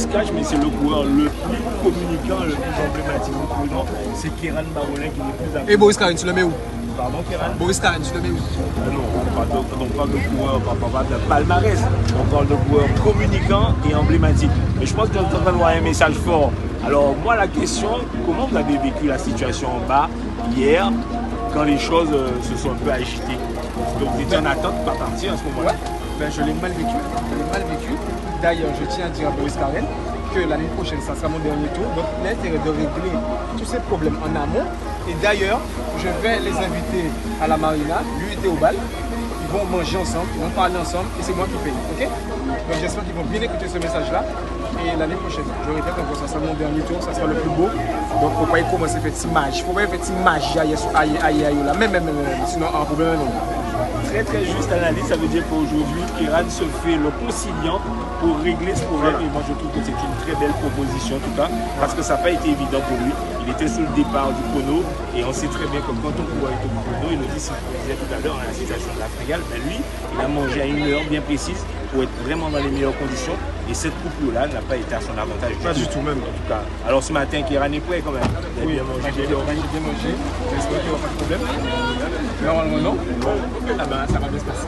Boris Cash, mais c'est le coureur le plus communicant, le plus emblématique du peloton. C'est Keran Marolen qui est le plus. Et Boris Karen, tu le mets où? Pardon, Keran? Boris Karen, tu le mets où? Non, on parle de coureur, on parle de palmarès. On parle de coureur communicant et emblématique. Mais je pense qu'on est en train de voir un message fort. Alors, moi, la question, comment vous avez vécu la situation en bas hier, quand les choses se sont un peu agitées? Donc, vous étiez en attente de pas partir à ce moment-là? Ouais. Ben, je l'ai mal vécu. D'ailleurs, je tiens à dire à Boris Karen que l'année prochaine, ça sera mon dernier tour. Donc, l'intérêt de régler tous ces problèmes en amont. Et d'ailleurs, je vais les inviter à la marina, lui et au bal. Ils vont manger ensemble, ils vont parler ensemble et c'est moi qui paye. Ok? Donc, j'espère qu'ils vont bien écouter ce message-là. Et l'année prochaine, je répète encore, ça sera mon dernier tour, ça sera le plus beau. Donc, il ne faut pas y commencer à faire cette magie. Il ne faut pas faire cette magie aïe, là. Même, sinon, un problème, non. Très juste analyse, ça veut dire qu'aujourd'hui, Keran se fait le conciliant pour régler ce problème. Et moi, je trouve que c'est une très belle proposition, en tout cas, parce que ça n'a pas été évident pour lui. Il était sur le départ du chrono et on sait très bien que quand on court avec le chrono, il nous dit, comme je disais tout à l'heure, la situation de la fringale, mais lui, il a mangé à une heure bien précise pour être vraiment dans les meilleures conditions. Et cette coupe-là n'a pas été à son avantage. Pas du tout, même. En tout cas. Alors ce matin, Keran est prêt quand même. Il a bien mangé. J'ai bien mangé. J'espère qu'il n'y aura pas de problème. Normalement, non. Ah ben, ça va bien se passer.